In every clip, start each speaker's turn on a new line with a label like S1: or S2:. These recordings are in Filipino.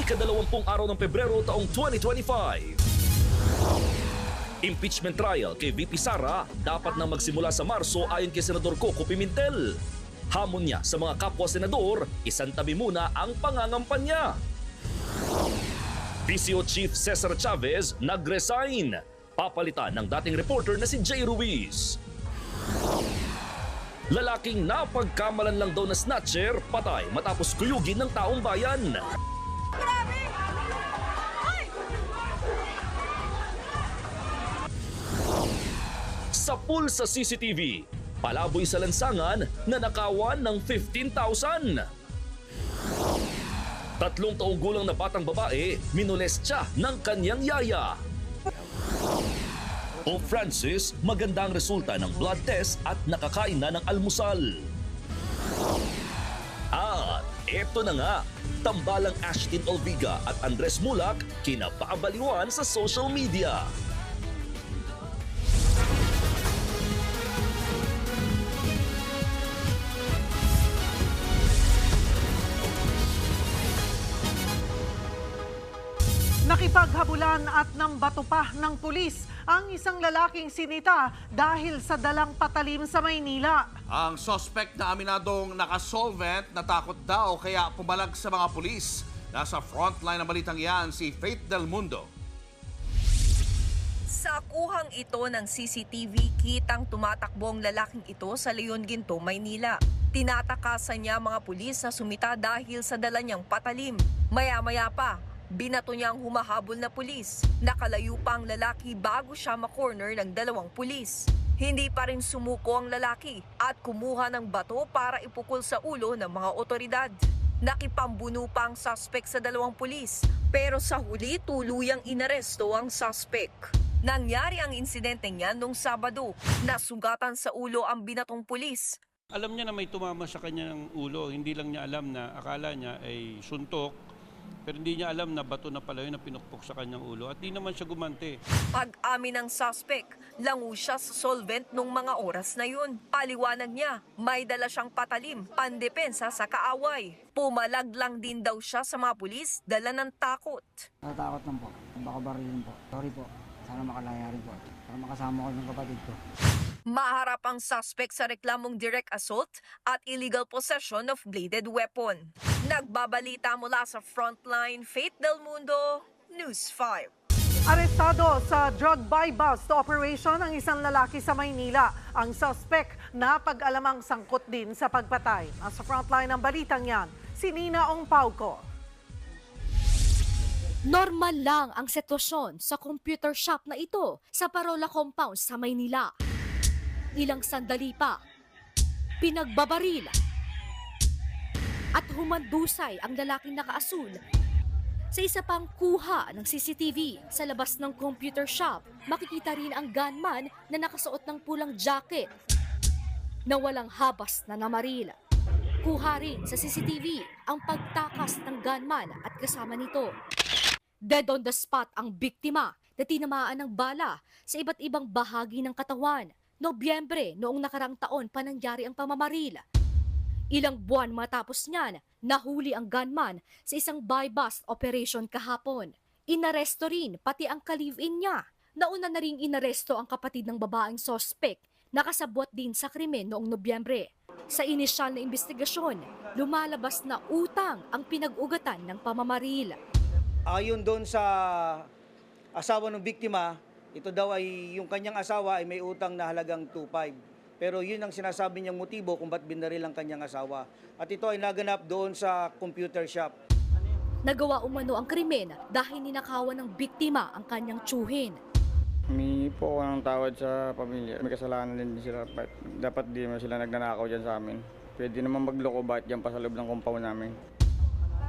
S1: ika-20 araw ng Pebrero taong 2025. Impeachment trial kay VP Sara dapat na magsimula sa Marso ayon kay Senador Coco Pimentel. Hamon niya sa mga kapwa senador, isantabi muna ang pangangampanya. PCO Chief Cesar Chavez nag-resign. Papalitan ng dating reporter na si Jay Ruiz. Lalaking napagkamalan lang daw na snatcher, patay matapos kuyugin ng taong bayan. Sa pool sa CCTV, palaboy sa lansangan na nakawan ng 15,000. 3 taong gulang na batang babae, minolestya ng kanyang yaya. Pope Francis, magandang resulta ng blood test at nakakain na ng almusal. At eto na nga, tambalang Ashton Olviga at Andres Mulak kinapabaliwan sa social media.
S2: Nakipaghabulan at nambato pa ng pulis ang isang lalaking sinita dahil sa dalang patalim sa Maynila.
S3: Ang suspect na aminadong nakasolvent, natakot daw kaya pumalag sa mga pulis. Nasa frontline ng balitang yan si Faith Del Mundo.
S4: Sa kuhang ito ng CCTV, kitang tumatakbo ang lalaking ito sa Leon Ginto, Maynila. Tinatakasan niya mga pulis na sumita dahil sa dala niyang patalim. Maya-maya pa, binato niya ang humahabol na pulis. Nakalayo pa ang lalaki bago siya makorner ng 2 pulis. Hindi pa rin sumuko ang lalaki at kumuha ng bato para ipukol sa ulo ng mga otoridad. Nakipambuno pa ang suspect sa 2 pulis, pero sa huli tuluyang inaresto ang suspect. Nangyari ang insidente niya noong Sabado. Nasugatan sa ulo ang binatong pulis.
S5: Alam niya na may tumama sa kanyang ulo. Hindi lang niya alam na akala niya ay suntok. Pero hindi niya alam na bato na pala yun na pinukpok sa kanyang ulo at di naman siya gumante.
S4: Pag-amin ng suspect, lango siya sa solvent nung mga oras na yun. Paliwanag niya, may dala siyang patalim, pandepensa sa kaaway. Pumalag lang din daw siya sa mga pulis, dala ng takot.
S6: Natatakot lang po. Baka barilin po. Sorry po. Sana makalaya rin po. Para makasama ko ng kapatid ko.
S4: Maharap ang suspect sa reklamong direct assault at illegal possession of bladed weapon. Nagbabalita mula sa Frontline, Faith Del Mundo, News 5.
S2: Arestado sa drug buy-bust operation ang isang lalaki sa Maynila. Ang suspect na pag-alamang sangkot din sa pagpatay. Nasa frontline ng balitang yan, si Nina Ong Pauco.
S7: Normal lang ang sitwasyon sa computer shop na ito sa Parola Compound sa Maynila. Ilang sandali pa, pinagbabaril at humandusay ang lalaking nakaasul sa isa pang kuha ng CCTV sa labas ng computer shop. Makikita rin ang gunman na nakasuot ng pulang jacket na walang habas na namaril. Kuha rin sa CCTV ang pagtakas ng gunman at kasama nito. Dead on the spot ang biktima na tinamaan ng bala sa iba't ibang bahagi ng katawan. Nobyembre noong nakarang taon pa nangyari ang pamamaril. Ilang buwan matapos niyan, nahuli ang gunman sa isang buy-bust operation kahapon. Inaresto rin pati ang ka-live-in niya. Nauna na ring inaresto ang kapatid ng babaeng suspect na kasabwat din sa krimen noong Nobyembre. Sa inisyal na investigasyon, lumalabas na utang ang pinag-ugatan ng pamamaril.
S8: Ayon doon sa asawa ng biktima, ito daw ay yung kanyang asawa ay may utang na halagang 2.5. Pero yun ang sinasabi niyang motibo kung ba't binaril ang kanyang asawa. At ito ay naganap doon sa computer shop.
S7: Nagawa umano ang krimen dahil ninakawan ng biktima ang kanyang tsuhin.
S9: Humingi po ako ng tawad sa pamilya. May kasalanan din sila. Dapat di naman sila nagnanakaw dyan sa amin. Pwede naman magloko ba't dyan pa sa loob ng compound namin.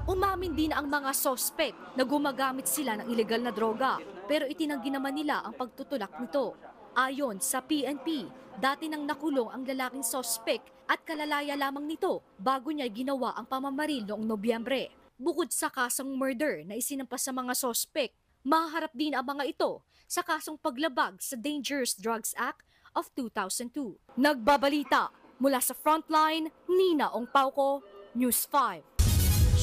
S7: Umamin din ang mga sospek na gumagamit sila ng ilegal na droga, pero itinanggi naman nila ang pagtutulak nito. Ayon sa PNP, dati nang nakulong ang lalaking sospek at kalalaya lamang nito bago niya ginawa ang pamamaril noong Nobyembre. Bukod sa kasong murder na isinampas sa mga sospek, maharap din ang mga ito sa kasong paglabag sa Dangerous Drugs Act of 2002. Nagbabalita mula sa Frontline, Nina Ong Pauco, News 5.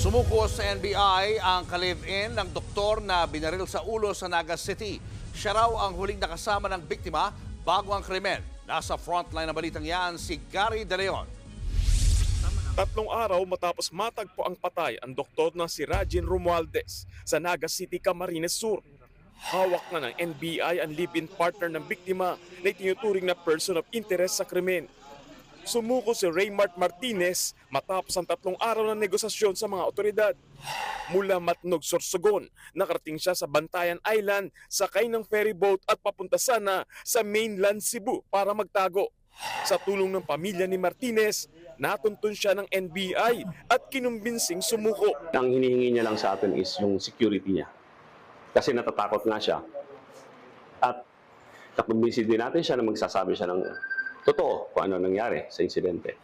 S3: Sumuko sa NBI ang ka-live-in ng doktor na binaril sa ulo sa Naga City. Siya raw ang huling nakasama ng biktima bago ang krimen. Nasa frontline ng balitang yan si Gary De Leon.
S10: 3 araw matapos matagpo ang patay ang doktor na si Rajin Romualdez sa Naga City, Camarines Sur. Hawak na ng NBI ang live-in partner ng biktima na itinuturing na person of interest sa krimen. Sumuko si Raymart Martinez matapos ang 3 araw ng negosasyon sa mga otoridad. Mula Matnog, Sorsogon, nakarating siya sa Bantayan Island, sakay ng ferry boat at papunta sana sa mainland Cebu para magtago. Sa tulong ng pamilya ni Martinez, natuntun siya ng NBI at kinumbinsing sumuko.
S11: Ang hinihingi niya lang sa atin is yung security niya. Kasi natatakot nga siya. At kakumbinsi din natin siya na magsasabi siya ng totoo kung ano nangyari sa insidente.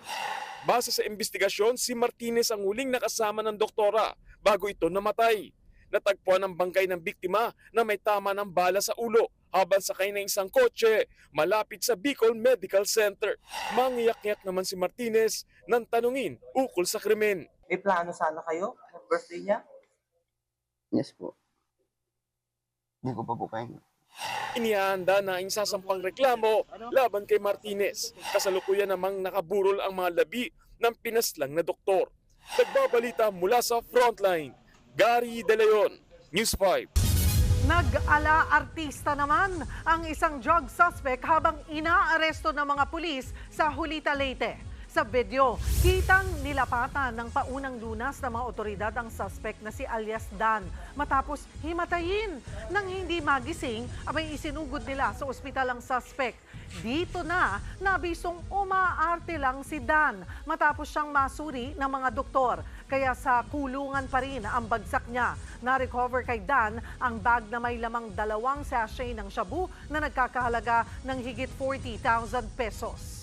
S10: Base sa investigasyon, si Martinez ang huling nakasama ng doktora bago ito namatay. Natagpuan ang bangkay ng biktima na may tama ng bala sa ulo habang sakay ng isang kotse malapit sa Bicol Medical Center. Mangiyak-ngiyak naman si Martinez nang tanungin ukol sa krimen.
S12: May plano sana kayo? Birthday niya?
S6: Yes po. Hindi ko pa po kaya.
S10: Inihanda na ang sasampang reklamo laban kay Martinez. Kasalukuyan namang nakaburol ang mga labi ng pinaslang na doktor. Nagbabalita mula sa frontline, Gary De Leon, News 5.
S2: Nag-ala-artista naman ang isang drug suspect habang inaaresto ng mga pulis sa Julita, Leyte. Sa video, kitang nilapatan ng paunang lunas ng mga otoridad ang suspect na si alias Dan. Matapos himatayin nang hindi magising, abay isinugod nila sa ospital ang suspect. Dito na nabisong umaarte lang si Dan matapos siyang masuri ng mga doktor. Kaya sa kulungan pa rin ang bagsak niya. Na-recover kay Dan ang bag na may lamang 2 sachet ng shabu na nagkakahalaga ng higit 40,000 pesos.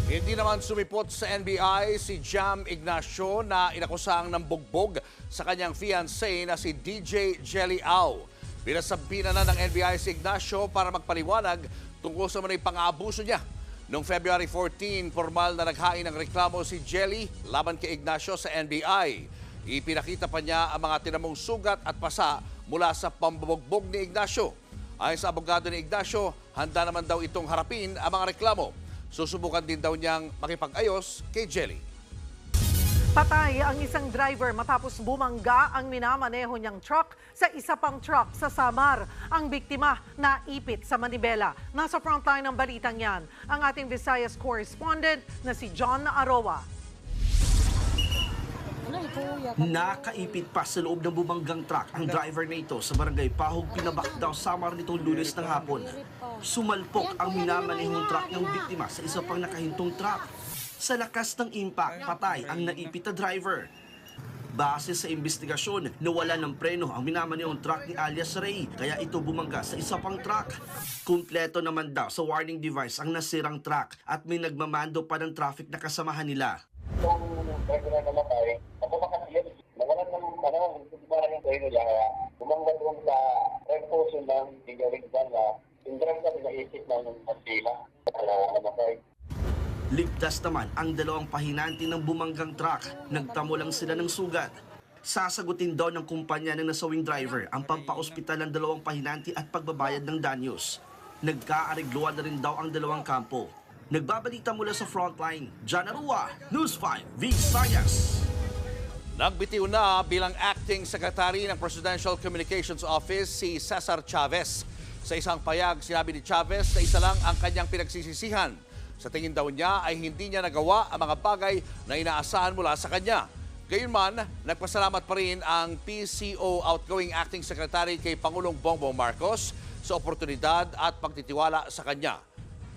S3: Hindi naman sumipot sa NBI si Jam Ignacio na inakusang ng bugbog sa kanyang fiancé na si DJ Jelly Au. Pinasabihan na ng NBI si Ignacio para magpaliwanag tungkol sa manay pang-aabuso niya. Noong February 14, formal na naghain ng reklamo si Jelly laban kay Ignacio sa NBI. Ipinakita pa niya ang mga tinamong sugat at pasa mula sa pambubugbog ni Ignacio. Ayon sa abogado ni Ignacio, handa naman daw itong harapin ang mga reklamo. Susubukan din daw niyang makipag-ayos kay Jelly.
S2: Patay ang isang driver matapos bumangga ang minamaneho niyang truck sa isa pang truck sa Samar. Ang biktima naipit sa Manibela. Nasa frontline ng balitang yan, ang ating Visayas correspondent na si John Aroa.
S13: Nakaipit pa sa loob ng bumanggang truck ang driver na ito sa barangay Pahog, Pinabakdaw, Samar nitong Lunes ng hapon. Sumalpok ang minamanehong truck ng biktima sa isa pang nakahintong truck. Sa lakas ng impact, patay ang naipit na driver. Base sa investigasyon, nawala ng preno ang minamanehong truck ni alias Ray, kaya ito bumangga sa isa pang truck. Kumpleto naman daw sa warning device ang nasirang truck at may nagmamando pa ng traffic na kasamahan nila.
S14: Regular na matay, ako makasiyan, nawalan ng hindi ba rin kayo nila, bumangga doon sa reposo ng tigawigdan na indram ka naisip ng masila para namatay.
S13: Ligtas naman ang 2 pahinanti ng bumanggang truck. Nagtamo lang sila ng sugat. Sasagutin daw ng kumpanya ng nasawing driver ang pampaospital ng 2 pahinanti at pagbabayad ng danyos. Nagkaaregluan na rin daw ang 2 kampo. Nagbabalita mula sa frontline, John Arua, News 5, Visayas.
S3: Nagbitiw na bilang acting secretary ng Presidential Communications Office si Cesar Chavez. Sa isang payag, sinabi ni Chavez na isa lang ang kanyang pinagsisisihan. Sa tingin daw niya ay hindi niya nagawa ang mga bagay na inaasahan mula sa kanya. Gayunman, nagpasalamat pa rin ang PCO outgoing acting secretary kay Pangulong Bongbong Marcos sa oportunidad at pagtitiwala sa kanya.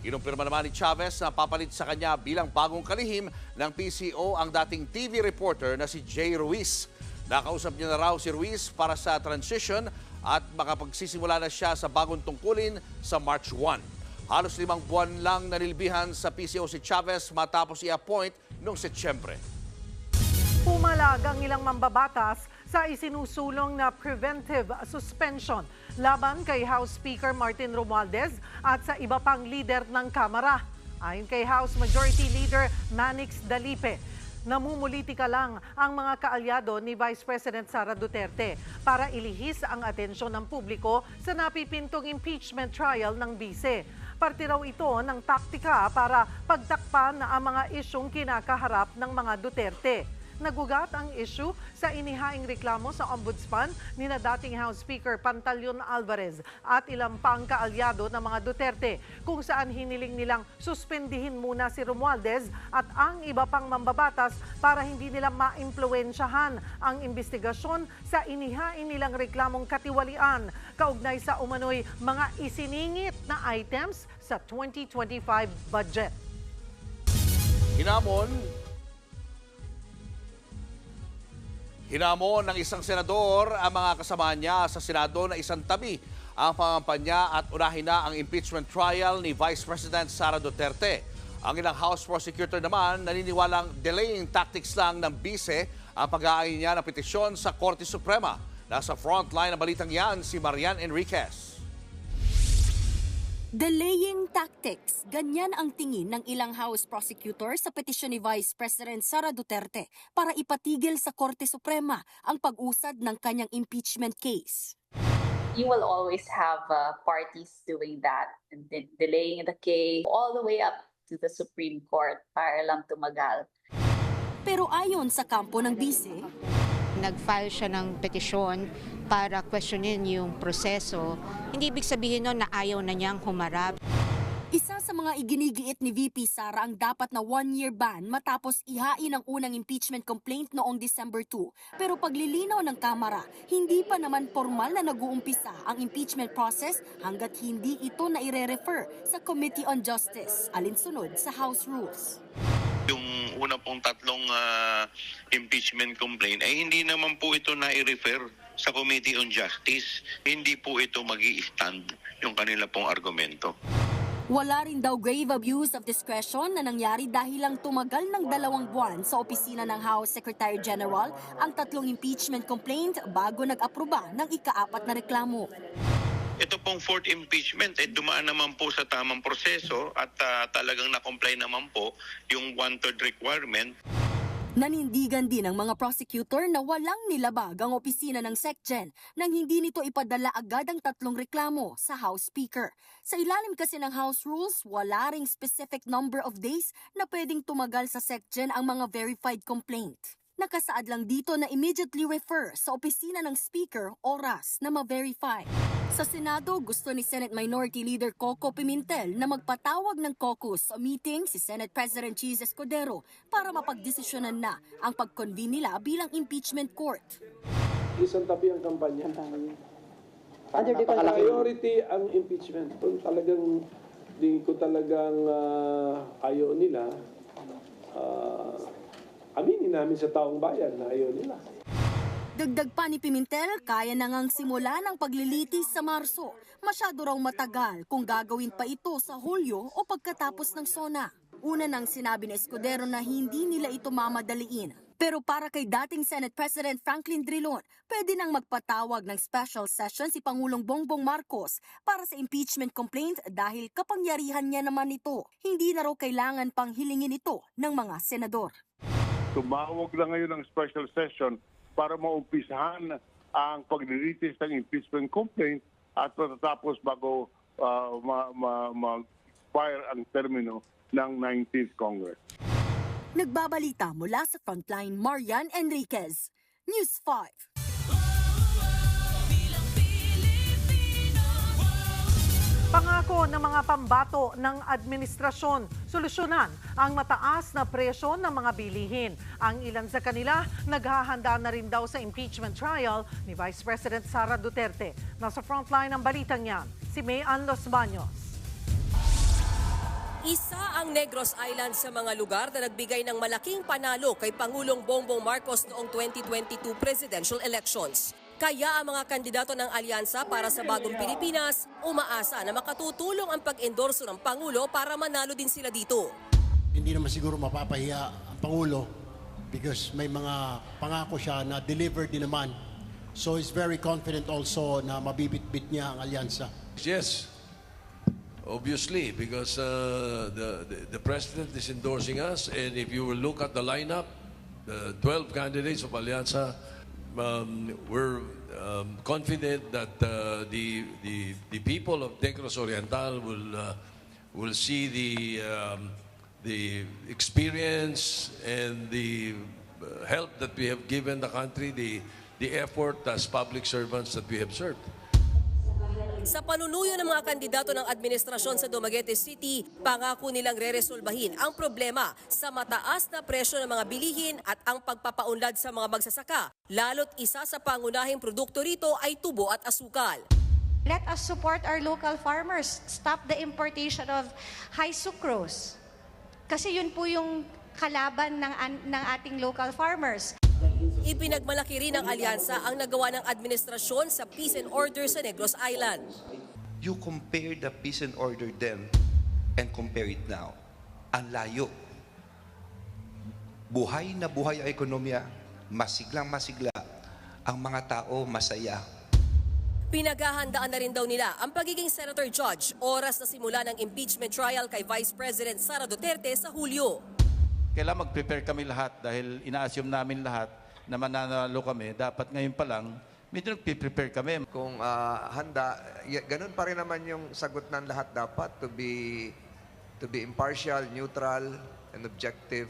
S3: Kinumpirma naman ni Chavez na papalit sa kanya bilang bagong kalihim ng PCO ang dating TV reporter na si Jay Ruiz. Nakausap niya na raw si Ruiz para sa transition at makapagsisimula na siya sa bagong tungkulin sa March 1. Halos 5 buwan lang nanilbihan sa PCO si Chavez matapos i-appoint noong Setyembre.
S2: Pumalag ang ilang mambabatas sa isinusulong na preventive suspension laban kay House Speaker Martin Romualdez at sa iba pang leader ng Kamara. Ayon kay House Majority Leader Manix Dalipe, namumulitika lang ang mga kaalyado ni Vice President Sara Duterte para ilihis ang atensyon ng publiko sa napipintong impeachment trial ng bise. Parte raw ito ng taktika para pagtakpan ang mga isyong kinakaharap ng mga Duterte. Nagugat ang issue sa inihaing reklamo sa Ombudsman ni na dating House Speaker Pantaleon Alvarez at ilang pang kaalyado ng mga Duterte, kung saan hiniling nilang suspendihin muna si Romualdez at ang iba pang mambabatas para hindi nila maimpluwensyahan ang investigasyon sa inihaing nilang reklamong katiwalian kaugnay sa umano'y mga isiningit na items sa 2025 budget.
S3: Hinamon ng isang senador ang mga kasama niya sa Senado na isang tabi ang pangampanya at unahin na ang impeachment trial ni Vice President Sara Duterte. Ang ilang House prosecutor naman naniniwalang delaying tactics lang ng bise ang pag-aayon niya ng petisyon sa Korte Suprema. Nasa frontline ng balitang yan si Marian Enriquez.
S15: Delaying tactics, ganyan ang tingin ng ilang House prosecutor sa petisyon ni Vice President Sara Duterte para ipatigil sa Korte Suprema ang pag-usad ng kanyang impeachment case.
S16: You will always have parties doing that, and delaying the case all the way up to the Supreme Court para lang tumagal.
S15: Pero ayon sa kampo ng bise,
S17: nag-file siya ng petisyon para questionin yung proseso. Hindi ibig sabihin nun na ayaw na niyang humarap.
S15: Isa sa mga iginigiit ni VP Sara ang dapat na 1-year ban matapos ihain ang unang impeachment complaint noong December 2. Pero paglilinaw ng Kamara, hindi pa naman formal na nag-uumpisa ang impeachment process hanggat hindi ito na ire-refer sa Committee on Justice, alinsunod sa House Rules.
S18: Yung una pong tatlong impeachment complaint ay hindi naman po ito na-refer sa Committee on Justice. Hindi po ito mag-i-stand yung kanila pong argumento.
S15: Wala rin daw grave abuse of discretion na nangyari dahil lang tumagal ng 2 buwan sa opisina ng House Secretary General ang tatlong impeachment complaint bago nag-aproba ng ika-4 na reklamo.
S18: Ito pong fourth impeachment, dumaan naman po sa tamang proseso at talagang na-comply naman po yung 1/3 requirement.
S15: Nanindigan din ang mga prosecutor na walang nilabag ang opisina ng SecGen nang hindi nito ipadala agad ang tatlong reklamo sa House Speaker. Sa ilalim kasi ng House Rules, wala ring specific number of days na pwedeng tumagal sa SecGen ang mga verified complaint. Nakasaad lang dito na immediately refer sa opisina ng Speaker oras na ma-verify. Sa Senado, gusto ni Senate Minority Leader Coco Pimentel na magpatawag ng caucus sa meeting si Senate President Cheese Escudero para mapagdesisyonan na ang pag-convene nila bilang impeachment court.
S19: Isang tabi ang kampanya namin. Priority ang impeachment. Kung talagang di ko talagang ayaw nila, aminin namin sa taong bayan na ayaw nila.
S15: Dagdag pa ni Pimentel, kaya na ngang simula ng paglilitis sa Marso. Masyado raw matagal kung gagawin pa ito sa Hulyo o pagkatapos ng SONA. Una nang sinabi ni Escudero na hindi nila ito mamadaliin. Pero para kay dating Senate President Franklin Drilon, pwede nang magpatawag ng special session si Pangulong Bongbong Marcos para sa impeachment complaint dahil kapangyarihan niya naman ito. Hindi na raw kailangan pang hilingin ito ng mga senador.
S20: Tumawag lang ngayon ng special session para maumpisahan ang paglilitis ng impeachment complaint at matatapos bago mag-fire ang termino ng 19th Congress.
S15: Nagbabalita mula sa Frontline, Marian Enriquez, News 5.
S2: Pangako ng mga pambato ng administrasyon, solusyonan ang mataas na presyo ng mga bilihin. Ang ilan sa kanila, naghahanda na rin daw sa impeachment trial ni Vice President Sara Duterte. Nasa frontline ng balitang yan, si Mayan Los Baños.
S21: Isa ang Negros Island sa mga lugar na nagbigay ng malaking panalo kay Pangulong Bongbong Marcos noong 2022 presidential elections. Kaya ang mga kandidato ng alyansa para sa Bagong Pilipinas umaasa na makatutulong ang pag-endorso ng Pangulo para manalo din sila dito.
S22: Hindi naman siguro mapapahiya ang Pangulo because may mga pangako siya na delivered din naman. So he's very confident also na mabibitbit niya ang alyansa.
S23: Yes, obviously, because the President is endorsing us, and if you will look at the lineup, 12 candidates of Alianza, we're confident that the people of Negros Oriental will see the experience and the help that we have given the country, the effort as public servants that we have served.
S21: Sa panunuyo ng mga kandidato ng administrasyon sa Dumaguete City, pangako nilang reresolbahin ang problema sa mataas na presyo ng mga bilihin at ang pagpapaunlad sa mga magsasaka. Lalo't isa sa pangunahing produkto rito ay tubo at asukal.
S1: Let us support our local farmers. Stop the importation of high sucrose. Kasi yun po yung kalaban ng ating local farmers.
S21: Ipinagmalaki rin ng alyansa ang nagawa ng administrasyon sa peace and order sa Negros Island.
S4: You compare the peace and order then and compare it now. Ang layo. Buhay na buhay ang ekonomiya, masiglang-masigla. Ang mga tao masaya.
S21: Pinaghahandaan na rin daw nila ang pagiging senator judge oras na simula ng impeachment trial kay Vice President Sara Duterte sa Hulyo.
S5: Kailangan mag-prepare kami lahat dahil ina-assume namin lahat na mananalo kami. Dapat ngayon pa lang, medyo nag-prepare kami.
S24: Kung handa, ganun pa rin naman yung sagot ng lahat dapat to be impartial, neutral, and objective.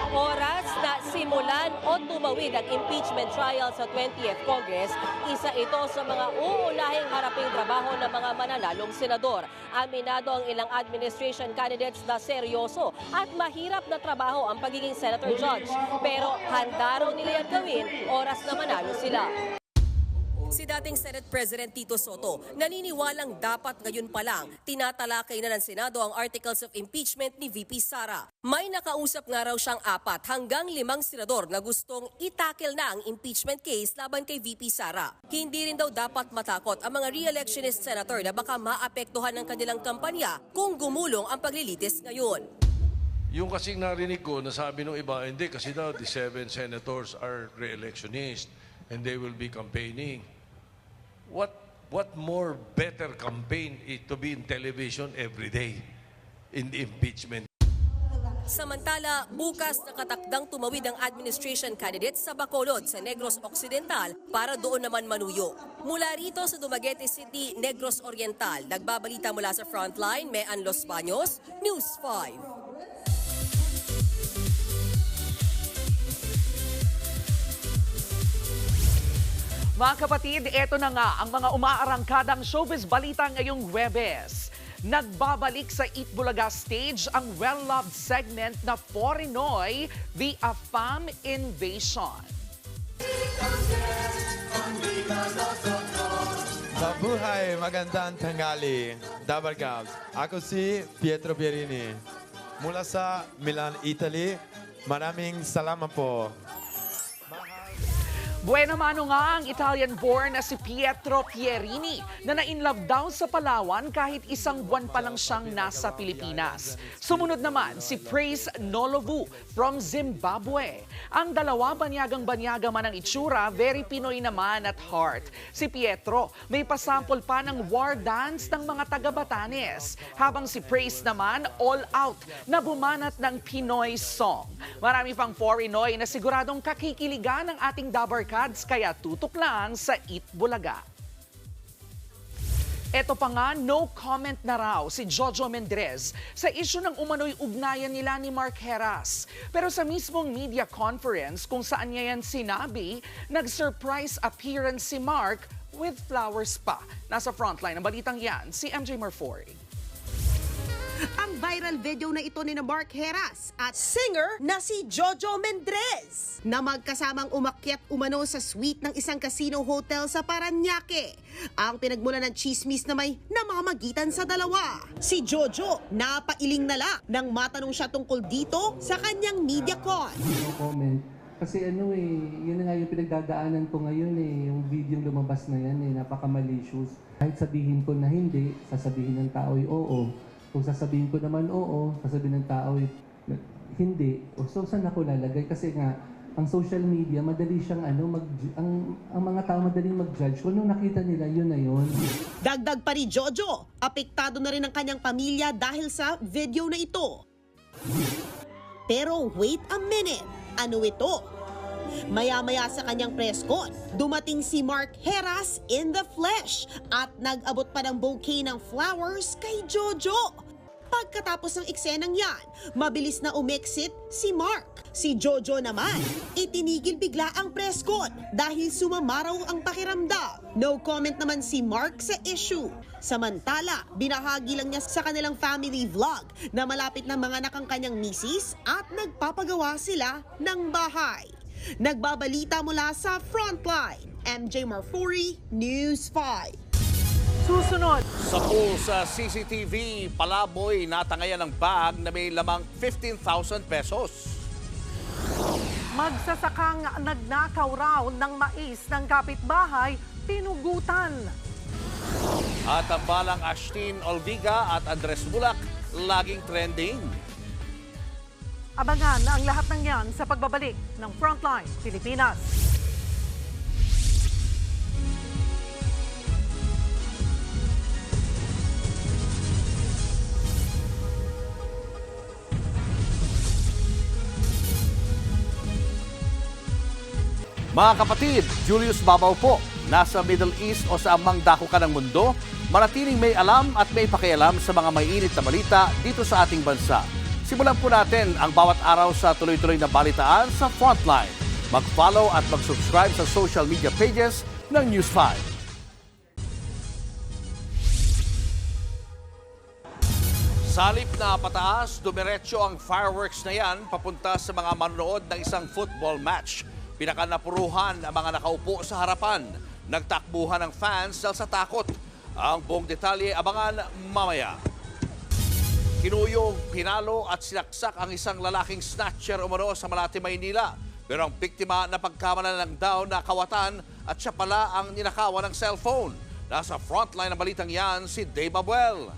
S21: Oras na simulan o tumawid ang impeachment trial sa 20th Congress, isa ito sa mga uulahing haraping trabaho ng mga mananalong senador. Aminado ang ilang administration candidates na seryoso at mahirap na trabaho ang pagiging senator judge. Pero handa raw nila yan gawin oras na manalo sila. Si dating Senate President Tito Soto, naniniwalang dapat ngayon pa lang tinatalakay na ng Senado ang articles of impeachment ni VP Sara. May nakausap nga raw siyang 4 hanggang 5 senador na gustong itakil na ang impeachment case laban kay VP Sara. Hindi rin daw dapat matakot ang mga re-electionist senator na baka maapektuhan ng kanilang kampanya kung gumulong ang paglilitis ngayon.
S23: Yung kasing narinig ko, nasabi ng iba, hindi kasi daw the 7 senators are re-electionists and they will be campaigning. What more better campaign is to be in television every day in the impeachment?
S21: Samantala, bukas nakatakdang tumawid ang administration candidate sa Bacolod sa Negros Occidental para doon naman manuyo. Mula rito sa Dumaguete City, Negros Oriental, nagbabalita mula sa Frontline, Mean Los Baños, News 5.
S2: Mga kapatid, eto na nga ang mga umaarangkadang showbiz balita ngayong Huwebes. Nagbabalik sa Eat Bulaga stage ang well-loved segment na Porinoy, The Afam Invasion.
S25: Mabuhay, magandang tanghali, Dabargab. Ako si Pietro Pierini. Mula sa Milan, Italy. Maraming salamat po.
S2: Buena mano nga ang Italian-born na si Pietro Pierini na na-inlove daw sa Palawan kahit 1 buwan pa lang siyang nasa Pilipinas. Sumunod naman si Praise Nolovu from Zimbabwe. Ang dalawa banyagang-banyaga man ang itsura, very Pinoy naman at heart. Si Pietro may pasample pa ng war dance ng mga taga-Batanes. Habang si Praise naman all out na bumanat ng Pinoy song. Marami pang Porinoy na siguradong kakikiligan ng ating Dabarkads kaya tutok lang sa Eat Bulaga. Eto pa nga, no comment na raw si Jojo Mendrez sa isyu ng umano'y ugnayan nila ni Mark Heras. Pero sa mismong media conference kung saan niya yan sinabi, nag-surprise appearance si Mark with flowers pa. Nasa frontline ng balitang yan, si MJ Marfori.
S26: Ang viral video na ito ni Mark Heras at singer na si Jojo Mendrez na magkasamang umakyat umano sa suite ng isang casino hotel sa Parañaque. Ang pinagmula ng chismis na may namamagitan sa dalawa. Si Jojo napailing nala nang matanong siya tungkol dito sa kanyang MediaCon.
S27: No comment. Kasi yun nga yung pinagdadaanan ko ngayon yung video lumabas na yan napaka-malicious. Kahit sabihin ko na hindi, sasabihin ng tao oo. Kung sasabihin ko naman oo, sasabihin ng tao hindi. So saan ako lalagay? Kasi nga, ang social media, madali siyang ang mga tao madaling mag-judge. Kung nung nakita nila, yun na yun.
S26: Dagdag pa ni Jojo, apektado na rin ang kanyang pamilya dahil sa video na ito. Pero wait a minute, ano ito. Maya-maya sa kanyang press con, dumating si Mark Heras in the flesh at nag-abot pa ng bouquet ng flowers kay Jojo. Pagkatapos ng eksenang yan, mabilis na umexit si Mark. Si Jojo naman, itinigil bigla ang press con dahil sumamaraw ang pakiramdam. No comment naman si Mark sa issue. Samantala, binahagi lang niya sa kanilang family vlog na malapit na mga anak ang kanyang misis at nagpapagawa sila ng bahay. Nagbabalita mula sa Frontline, MJ Marfori, News 5.
S2: Susunod.
S3: Sa pool sa CCTV, palaboy natangayan ng bag na may lamang 15,000 pesos.
S2: Magsasakang nagnakaw raw ng mais ng kapitbahay, pinugutan.
S3: At ang balang Ashtin Olviga at Andres Bulak, laging trending.
S2: Abangan ang lahat ng yan sa pagbabalik ng Frontline Pilipinas.
S3: Mga kapatid, Julius Babaw po. Nasa Middle East o sa amang dako ka ng mundo, manatiling may alam at may pakialam sa mga maiinit na balita dito sa ating bansa. Simulan po natin ang bawat araw sa tuloy-tuloy na balitaan sa Frontline. Mag-follow at mag-subscribe sa social media pages ng News 5. Sa halip na pataas, dumiretso ang fireworks na yan papunta sa mga manonood ng isang football match. Pinakanapuruhan ang mga nakaupo sa harapan. Nagtakbuhan ng fans dahil sa takot. Ang buong detalye abangan mamaya. Kinuyog, pinalo at sinaksak ang isang lalaking snatcher umano sa Malate, Maynila. Pero ang biktima na pagkamalan lang daw na kawatan at siya pala ang ninakawan ng cellphone. Nasa frontline ng balitang yan si Dave Abuel.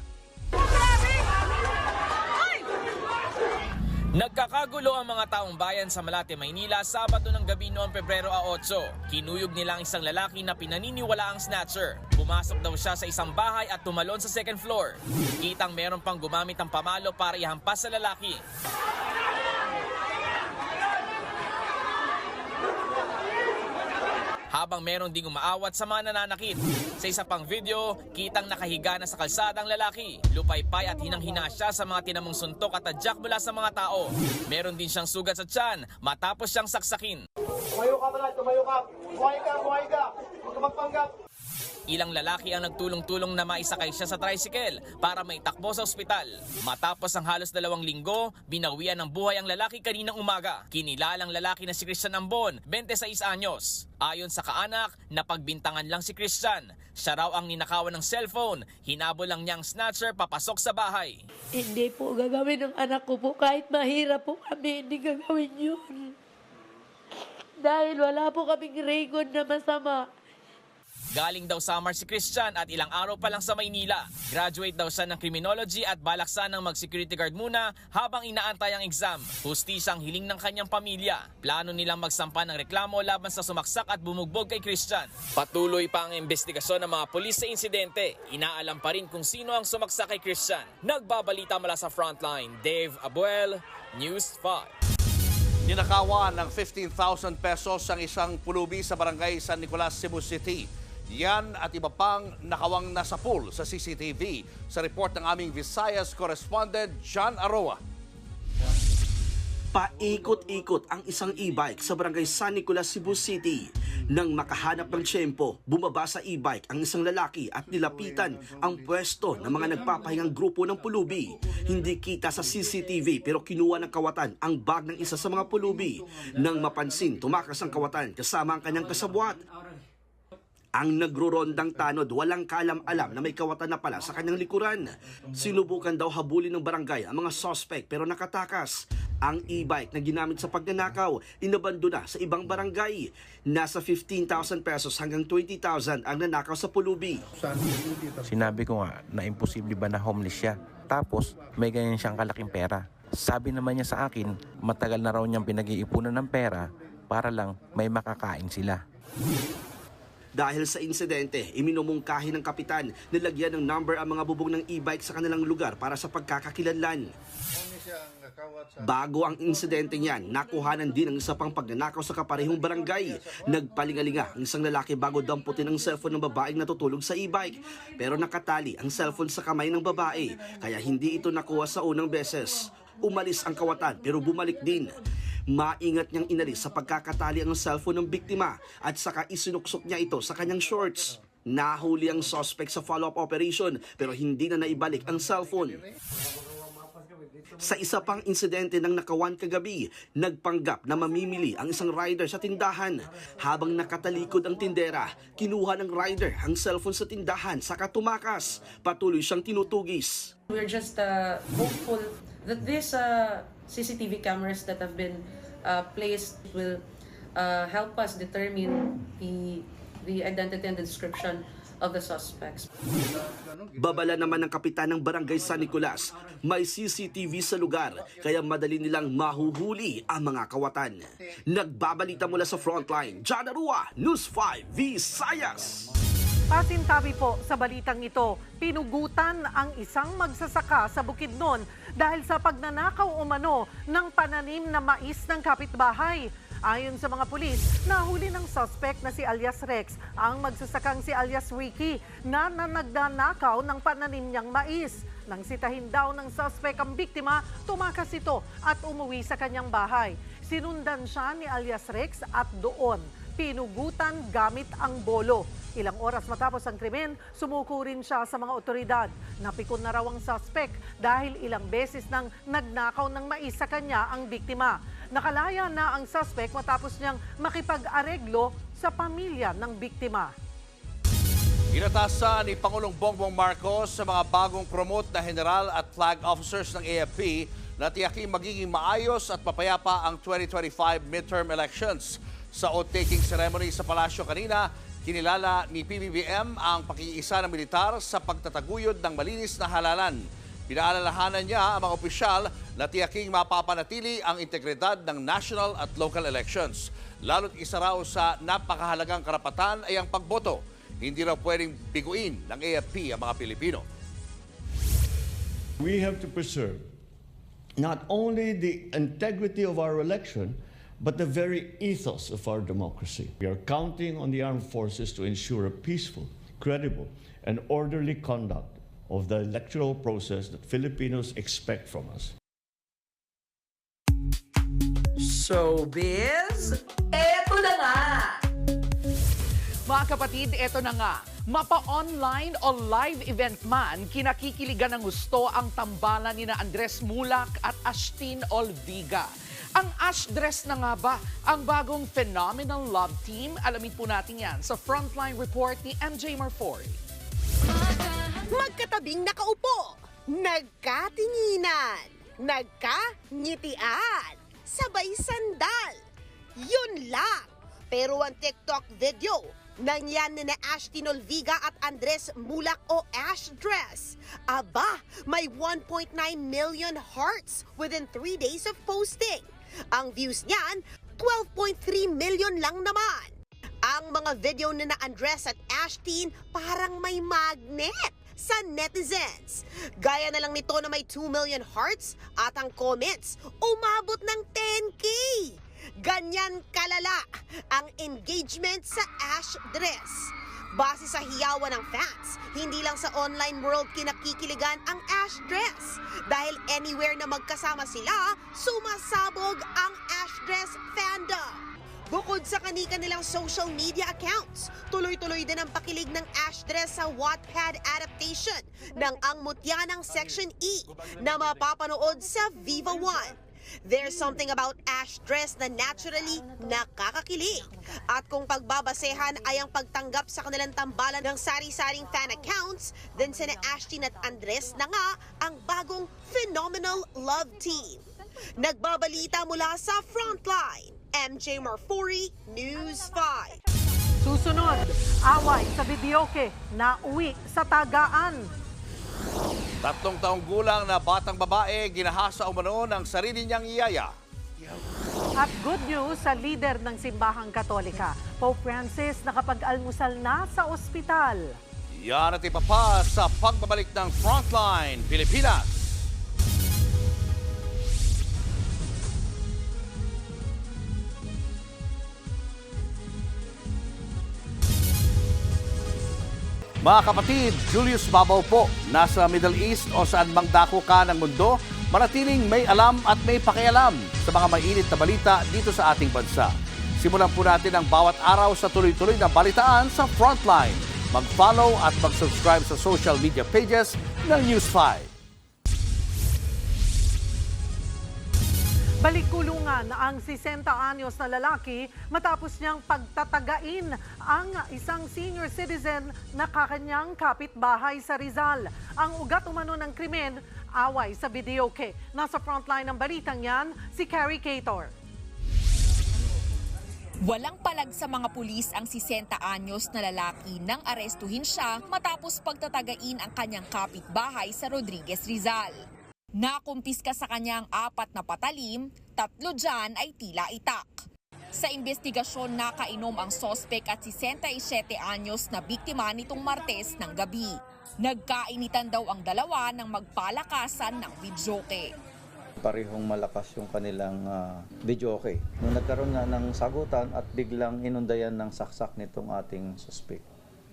S6: Nagkakagulo ang mga taong bayan sa Malate, Maynila, Sabado ng gabi noong Pebrero 8. Kinuyog nila ang isang lalaki na pinaniniwala ang snatcher. Pumasok daw siya sa isang bahay at tumalon sa second floor. Kitang meron pang gumamit ng pamalo para ihampas sa lalaki. Habang meron ding umaawat sa mga nananakit. Sa isa pang video, kitang nakahiga na sa kalsada ang lalaki. Lupaypay at hinang-hina siya sa mga tinamong suntok at tadyak mula sa mga tao. Meron din siyang sugat sa tiyan matapos siyang saksakin.
S7: Tumayo ka pala, tumayo ka. Buhay ka, buhay ka. Huwag ka magpanggap.
S6: Ilang lalaki ang nagtulong-tulong na maisakay siya sa tricycle para maitakbo sa ospital. Matapos ang halos 2 linggo, binawian ng buhay ang lalaki kaninang umaga. Kinilalang lalaki na si Christian Ambon, 26 anyos. Ayon sa kaanak, napagbintangan lang si Christian. Siya raw ang ninakawan ng cellphone. Hinabol lang niyang snatcher papasok sa bahay.
S8: Hindi po gagawin ng anak ko po. Kahit mahirap po kami, hindi gagawin yun. Dahil wala po kaming record na masama.
S6: Galing daw Samar si Christian at ilang araw pa lang sa Maynila. Graduate daw siya ng criminology at balak sanang mag-security guard muna habang inaantay ang exam. Hustisyang hiling ng kanyang pamilya. Plano nilang magsampa ng reklamo laban sa sumaksak at bumugbog kay Christian. Patuloy pa ang investigasyon ng mga pulis sa insidente. Inaalam pa rin kung sino ang sumaksak kay Christian. Nagbabalita mula sa Frontline, Dave Abuel, News 5.
S3: Ninakawan ng 15,000 pesos ang isang pulubi sa barangay San Nicolas, Cebu City. Yan at iba pang nakawang nasa pool sa CCTV. Sa report ng aming Visayas correspondent, John Aroa.
S13: Paikot-ikot ang isang e-bike sa barangay San Nicolas, Cebu City. Nang makahanap ng tiyempo, bumaba sa e-bike ang isang lalaki at nilapitan ang pwesto ng mga nagpapahingang grupo ng pulubi. Hindi kita sa CCTV pero kinuha ng kawatan ang bag ng isa sa mga pulubi. Nang mapansin, tumakas ang kawatan kasama ang kanyang kasabwat. Ang nagrurondang tanod walang kalam-alam na may kawatan na pala sa kanyang likuran. Sinubukan daw habulin ng barangay ang mga suspect pero nakatakas. Ang e-bike na ginamit sa pagnanakaw, inabando na sa ibang barangay. Nasa 15,000 pesos hanggang 20,000 ang nanakaw sa pulubi.
S9: Sinabi ko nga na imposible ba na homeless siya. Tapos may ganyan siyang kalaking pera. Sabi naman niya sa akin, matagal na raw niyang pinag-iipunan ng pera para lang may makakain sila.
S13: Dahil sa insidente, iminumungkahi ng kapitan na lagyan ng number ang mga bubong ng e-bike sa kanilang lugar para sa pagkakakilanlan. Bago ang insidente niyan, nakuhanan din ang isa pang pagnanakaw sa kaparehong barangay. Nagpalingalinga ang isang lalaki bago damputin ang cellphone ng babaeng natutulog sa e-bike. Pero nakatali ang cellphone sa kamay ng babae, kaya hindi ito nakuha sa unang beses. Umalis ang kawatan pero bumalik din. Maingat niyang inalis sa pagkakatali ang cellphone ng biktima at saka isinuksok niya ito sa kanyang shorts. Nahuli ang suspect sa follow-up operation pero hindi na naibalik ang cellphone. Sa isa pang insidente ng nakawan kagabi, nagpanggap na mamimili ang isang rider sa tindahan. Habang nakatalikod ang tindera, kinuha ng rider ang cellphone sa tindahan saka tumakas. Patuloy siyang tinutugis.
S10: We're just hopeful that these CCTV cameras that have been placed will help us determine the identity and the description of the suspects.
S13: Babala naman ng kapitan ng barangay San Nicolas, may CCTV sa lugar kaya madali nilang mahuhuli ang mga kawatan. Nagbabalita mula sa Frontline, John Arua, News 5 Visayas.
S2: Pasintabi po sa balitang ito, pinugutan ang isang magsasaka sa Bukidnon dahil sa pagnanakaw umano ng pananim na mais ng kapitbahay. Ayon sa mga pulis, nahuli ng suspect na si alias Rex ang magsasakang si alias Ricky na nagnanakaw ng pananim niyang mais. Nang sitahin daw ng suspect ang biktima, tumakas ito at umuwi sa kanyang bahay. Sinundan siya ni alias Rex at doon pinugutan gamit ang bolo. Ilang oras matapos ang krimen, sumuko rin siya sa mga otoridad. Napikon na raw ang suspect dahil ilang beses nang nagnakaw ng mais sa kanya ang biktima. Nakalaya na ang suspect matapos niyang makipag-areglo sa pamilya ng biktima.
S3: Inatasan ni Pangulong Bongbong Marcos sa mga bagong promote na general at flag officers ng AFP na tiyaking magiging maayos at mapayapa ang 2025 midterm elections. Sa oath-taking ceremony sa palasyo kanina, kinilala ni PBBM ang pakikiisa ng militar sa pagtataguyod ng malinis na halalan. Pinaalalahanan niya ang mga opisyal na tiyaking mapapanatili ang integridad ng national at local elections. Lalo't isa raw sa napakahalagang karapatan ay ang pagboto. Hindi raw pwedeng biguin ng AFP ang mga Pilipino.
S11: We have to preserve not only the integrity of our election, but the very ethos of our democracy. We are counting on the armed forces to ensure a peaceful, credible, and orderly conduct of the electoral process that Filipinos expect from us.
S12: Showbiz, eto na nga!
S14: Mga kapatid, eto na nga. Mapa-online o live event man, kinakikiligan ng gusto ang tambalan ni Andres Mulak at Ashtin Olviga. Ang Ash Dress na nga ba ang bagong phenomenal love team? Alamin po natin yan sa Frontline Report ni MJ Marfori.
S26: Magkatabing nakaupo, nagkatinginan, nagkangitian, sabay sandal. Yun lang. Pero ang TikTok video nang yan ni Ashtin Olviga at Andres Mulak o Ash Dress. Aba, may 1.9 million hearts within 3 days of posting. Ang views niyan, 12.3 million lang naman. Ang mga video na Andres at Ashtin parang may magnet sa netizens. Gaya na lang nito na may 2 million hearts at ang comments umabot ng 10K. Ganyan kalala ang engagement sa Ash Dress. Base sa hiyawan ng fans, hindi lang sa online world kinakikiligan ang Ash Dress. Dahil anywhere na magkasama sila, sumasabog ang Ash Dress fandom. Bukod sa kanilang social media accounts, tuloy-tuloy din ang pakilig ng Ash Dress sa Wattpad adaptation ng Ang Mutya ng Section E na mapapanood sa Viva One. There's something about Ash Dress na naturally nakakakilig. At kung pagbabasehan ay ang pagtanggap sa kanilang tambalan ng sari-saring fan accounts, then sina Ashtin at Andres na nga ang bagong phenomenal love team. Nagbabalita mula sa Frontline, MJ Marfori, News 5.
S2: Susunod, away sa Bibioke na uwi sa Tagaan.
S3: 3 taong gulang na batang babae ginahasa umano ng sarili niyang iyaya.
S2: At good news sa leader ng simbahang Katolika, Pope Francis nakapag-almusal na sa ospital.
S3: Yan at iba pa sa pagbabalik ng Frontline Pilipinas. Mga kapatid, Julius Babaw po, nasa Middle East o saan mang dako ka ng mundo, manatiling may alam at may pakialam sa mga mainit na balita dito sa ating bansa. Simulan po natin ang bawat araw sa tuloy-tuloy na balitaan sa Frontline. Mag-follow at mag-subscribe sa social media pages ng News 5.
S2: Balikkulungan ang 60 anyos na lalaki matapos niyang pagtatagain ang isang senior citizen na kakanyang kapitbahay sa Rizal. Ang ugat umano ng krimen, away sa videoke. Nasa frontline ng balitang yan, si Carrie Cator.
S15: Walang palag sa mga pulis ang 60 anyos na lalaki nang arestuhin siya matapos pagtatagain ang kanyang kapitbahay sa Rodriguez, Rizal. Nakumpiska sa kanyang 4 na patalim, 3 dyan ay tila itak. Sa investigasyon, nakainom ang sospek at 67 anyos na biktima nitong Martes ng gabi. Nagkainitan daw ang dalawa ng magpalakasan ng videoke.
S16: Parehong malakas yung kanilang videoke. Nung nagkaroon na ng sagutan at biglang inundayan ng saksak nitong ating suspect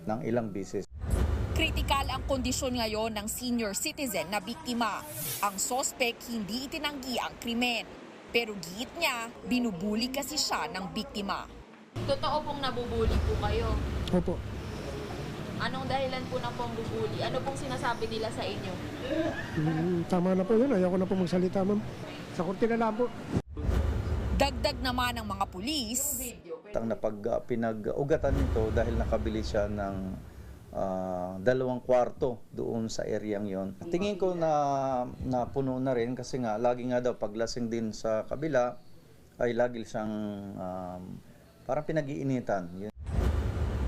S16: ng ilang bisis.
S15: Kritikal ang kondisyon ngayon ng senior citizen na biktima. Ang sospek hindi itinanggi ang krimen. Pero giit niya, binubuli kasi siya ng biktima.
S17: Totoo pong nabubuli po kayo?
S18: Opo.
S17: Anong dahilan po na pong bubuli? Ano pong sinasabi nila sa inyo?
S18: Tama na po yun. Ayaw ko na po magsalita, ma'am. Sa korte na lang po.
S15: Dagdag naman ng mga pulis.
S16: Pinag-ugatan nito dahil nakabili siya ng 2 kwarto doon sa areang yon. Tingin ko na puno na rin kasi nga lagi nga daw paglasing din sa kabila ay lagi siyang parang pinag-iinitan.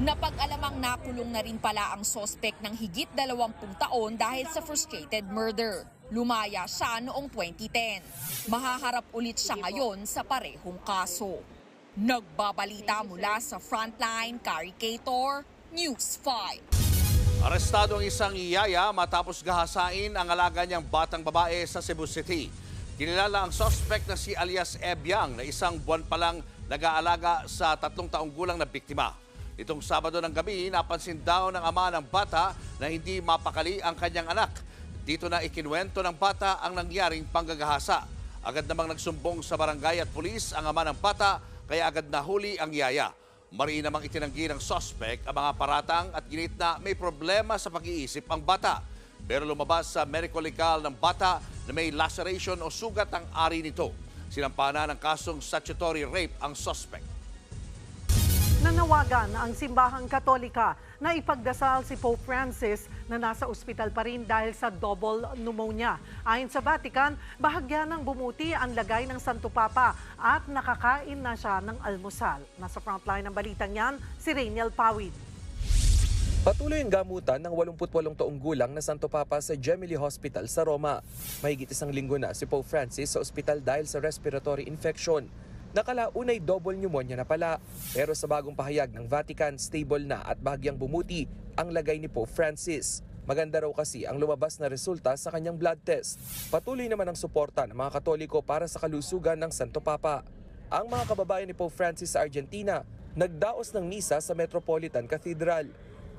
S15: Napag-alamang nakulong na rin pala ang sospek ng higit 20 taon dahil sa frustrated murder. Lumaya siya noong 2010. Mahaharap ulit siya ngayon sa parehong kaso. Nagbabalita mula sa Frontline, Carrie Cator, News 5.
S3: Arestado ang isang iyaya matapos gahasain ang alaga niyang batang babae sa Cebu City. Kinilala ang suspect na si alias Ebyang na isang buwan pa lang nag-aalaga sa 3 taong gulang na biktima. Itong Sabado ng gabi, napansin daw ng ama ng bata na hindi mapakali ang kanyang anak. Dito na ikinwento ng bata ang nangyaring panggagahasa. Agad namang nagsumbong sa barangay at pulis ang ama ng bata kaya agad nahuli ang yaya. Mariin namang itinanggi ng suspect ang mga paratang at ginit na may problema sa pag-iisip ang bata. Pero lumabas sa medical legal ng bata na may laceration o sugat ang ari nito. Sinampahan ng kasong statutory rape ang suspect.
S2: Nanawagan ang simbahang Katolika na ipagdasal si Pope Francis na nasa ospital pa rin dahil sa double pneumonia. Ayon sa Vatican, bahagya ng bumuti ang lagay ng Santo Papa at nakakain na siya ng almusal. Nasa frontline ng balitang yan, si Rainiel Pawid.
S19: Patuloy ang gamutan ng 88 taong gulang na Santo Papa sa Gemelli Hospital sa Roma. Mahigit 1 linggo na si Pope Francis sa ospital dahil sa respiratory infection. Nakalaunay double pneumonia na pala, pero sa bagong pahayag ng Vatican, stable na at bahagyang bumuti ang lagay ni Pope Francis. Maganda raw kasi ang lumabas na resulta sa kanyang blood test. Patuloy naman ang suporta ng mga Katoliko para sa kalusugan ng Santo Papa. Ang mga kababayan ni Pope Francis sa Argentina, nagdaos ng misa sa Metropolitan Cathedral.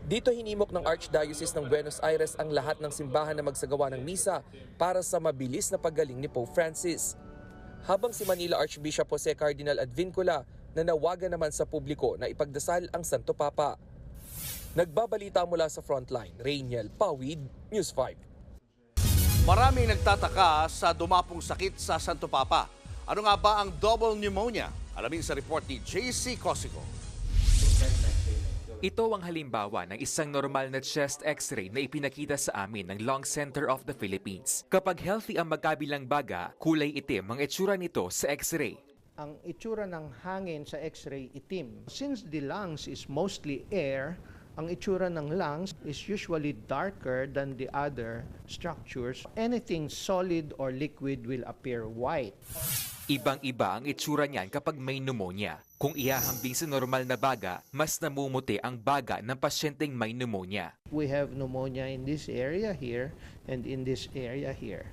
S19: Dito hinimok ng Archdiocese ng Buenos Aires ang lahat ng simbahan na magsagawa ng misa para sa mabilis na paggaling ni Pope Francis. Habang si Manila Archbishop Jose Cardinal Advincula nanawagan naman sa publiko na ipagdasal ang Santo Papa. Nagbabalita mula sa Frontline, Rainiel Pawid, News 5.
S3: Maraming nagtataka sa dumapong sakit sa Santo Papa. Ano nga ba ang double pneumonia? Alamin sa report ni JC Cosico.
S20: Ito ang halimbawa ng isang normal na chest x-ray na ipinakita sa amin ng Lung Center of the Philippines. Kapag healthy ang magkabilang baga, kulay itim ang itsura nito sa x-ray.
S22: Ang itsura ng hangin sa x-ray itim. Since the lungs is mostly air, ang itsura ng lungs is usually darker than the other structures. Anything solid or liquid will appear white.
S20: Ibang-iba ang itsura niyan kapag may pneumonia. Kung ihahambing sa normal na baga, mas namumuti ang baga ng pasyenteng may pneumonia.
S22: We have pneumonia in this area here and in this area here.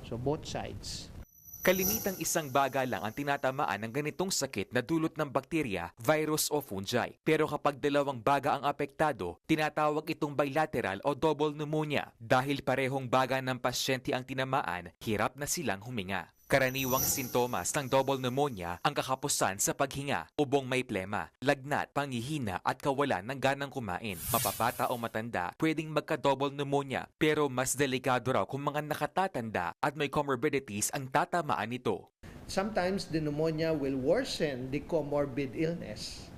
S22: So both sides.
S20: Kalimitang isang baga lang ang tinatamaan ng ganitong sakit na dulot ng bakterya, virus o fungi. Pero kapag dalawang baga ang apektado, tinatawag itong bilateral o double pneumonia. Dahil parehong baga ng pasyente ang tinamaan, hirap na silang huminga. Karaniwang sintomas ng double pneumonia ang kakapusan sa paghinga, ubong may plema, lagnat, panghihina at kawalan ng ganang kumain. Mapabata o matanda, pwedeng magka-double pneumonia pero mas delikado raw kung mga nakatatanda at may comorbidities ang tatamaan nito.
S22: Sometimes the pneumonia will worsen the comorbid illness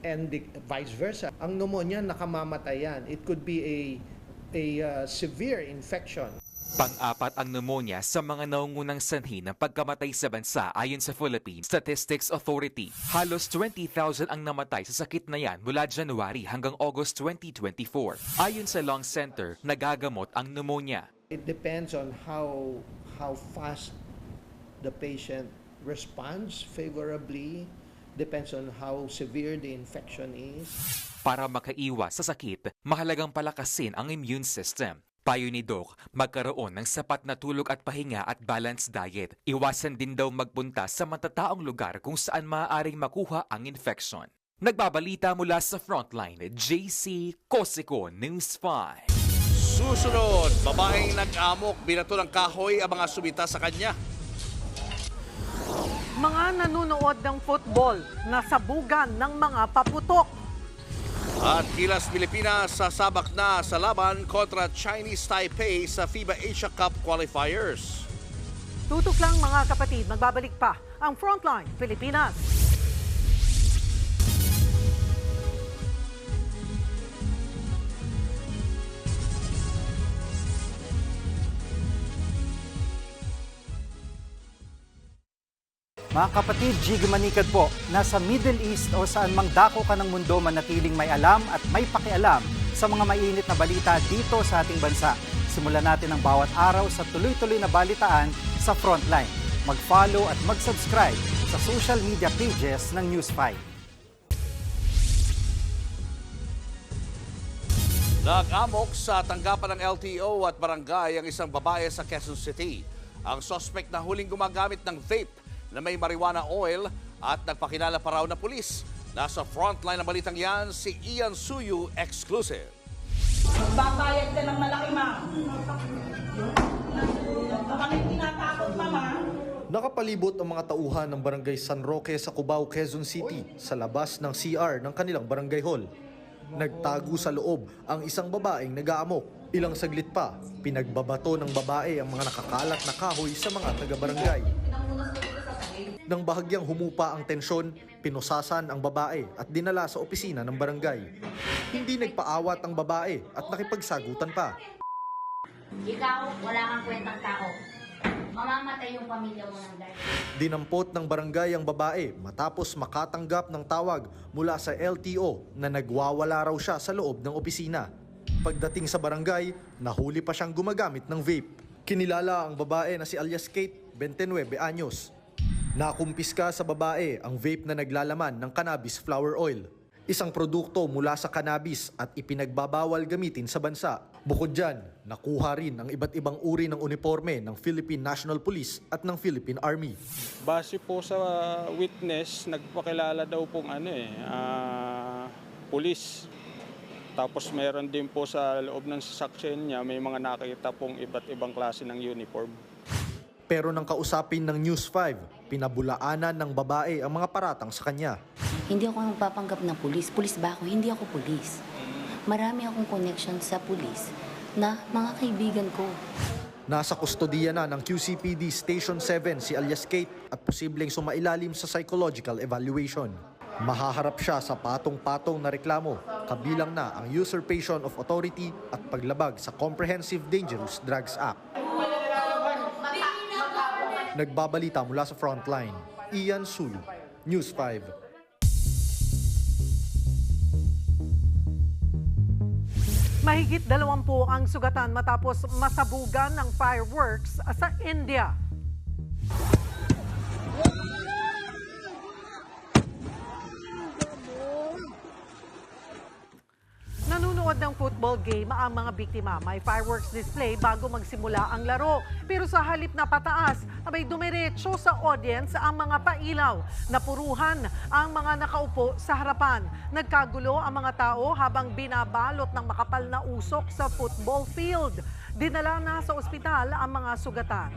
S22: and vice versa. Ang pneumonia nakamamatayan. It could be a severe infection.
S20: Pang-apat ang pneumonia sa mga naungunang sanhi ng pagkamatay sa bansa ayon sa Philippine Statistics Authority. Halos 20,000 ang namatay sa sakit na yan mula January hanggang August 2024. Ayon sa Lung Center, nagagamot ang pneumonia.
S22: It depends on how fast the patient responds favorably, depends on how severe the infection is.
S20: Para makaiwas sa sakit, mahalagang palakasin ang immune system. Payo ni Doc, magkaroon ng sapat na tulog at pahinga at balanced diet. Iwasan din daw magpunta sa matataong lugar kung saan maaaring makuha ang infection. Nagbabalita mula sa Frontline, JC Cosico, News 5.
S3: Susunod, babaeng nag-amok, binato ng kahoy ang mga sumita sa kanya.
S2: Mga nanonood ng football, nasabugan ng mga paputok.
S3: At Gilas Pilipinas sasabak na sa laban kontra Chinese Taipei sa FIBA Asia Cup qualifiers.
S2: Tutok lang mga kapatid, magbabalik pa ang Frontline Pilipinas.
S1: Mga kapatid, Jig Manikad po, nasa Middle East o saan mang dako ka ng mundo manatiling may alam at may pakialam sa mga mainit na balita dito sa ating bansa. Simulan natin ang bawat araw sa tuloy-tuloy na balitaan sa Frontline. Mag-follow at mag-subscribe sa social media pages ng News 5.
S3: Nag-amok sa tanggapan ng LTO at barangay ang isang babae sa Quezon City. Ang suspect na huling gumagamit ng vape na may marijuana oil at nagpakilala pa raw na pulis. Nasa frontline ng balitang yan, si Ian Suyu exclusive.
S4: Magbabayad ka ng malaki, ma'am. Kami tinatakot, mama.
S5: Nakapalibot ang mga tauhan ng barangay San Roque sa Cubao, Quezon City sa labas ng CR ng kanilang barangay hall. Nagtago sa loob ang isang babaeng nag-aamok. Ilang saglit pa, pinagbabato ng babae ang mga nakakalat na kahoy sa mga taga-barangay. Nang bahagyang humupa ang tensyon, pinusasan ang babae at dinala sa opisina ng barangay. Hindi nagpaawat ang babae at nakipagsagutan pa.
S21: Ikaw, wala kang kwentang tao. Mamamatay yung pamilya mo ng dahil.
S5: Dinampot ng barangay ang babae matapos makatanggap ng tawag mula sa LTO na nagwawala raw siya sa loob ng opisina. Pagdating sa barangay, nahuli pa siyang gumagamit ng vape. Kinilala ang babae na si alias Kate, 29 anyos. Nakumpiska sa babae ang vape na naglalaman ng cannabis flower oil. Isang produkto mula sa cannabis at ipinagbabawal gamitin sa bansa. Bukod dyan, nakuha rin ang iba't ibang uri ng uniforme ng Philippine National Police at ng Philippine Army.
S23: Base po sa witness, nagpakilala daw pong pulis. Tapos meron din po sa loob ng sasakyan niya, may mga nakita pong iba't ibang klase ng uniform.
S5: Pero nang kausapin ng News 5, pinabulaanan ng babae ang mga paratang sa kanya.
S24: Hindi ako magpapanggap na pulis. Pulis ba ako? Hindi ako pulis. Marami akong connection sa pulis na mga kaibigan ko.
S5: Nasa kustodiya na ng QCPD Station 7 si alias Kate at posibleng sumailalim sa psychological evaluation. Mahaharap siya sa patong-patong na reklamo, kabilang na ang usurpation of authority at paglabag sa Comprehensive Dangerous Drugs Act. Nagbabalita mula sa Frontline, Ian Suyu, News 5.
S2: Mahigit 20 ang sugatan matapos masabugan ng fireworks sa India. Nanonood ng football game ang mga biktima. May fireworks display bago magsimula ang laro. Pero sa halip na pataas, abay dumiretso sa audience ang mga pailaw. Napuruhan ang mga nakaupo sa harapan. Nagkagulo ang mga tao habang binabalot ng makapal na usok sa football field. Dinala na sa ospital ang mga sugatan.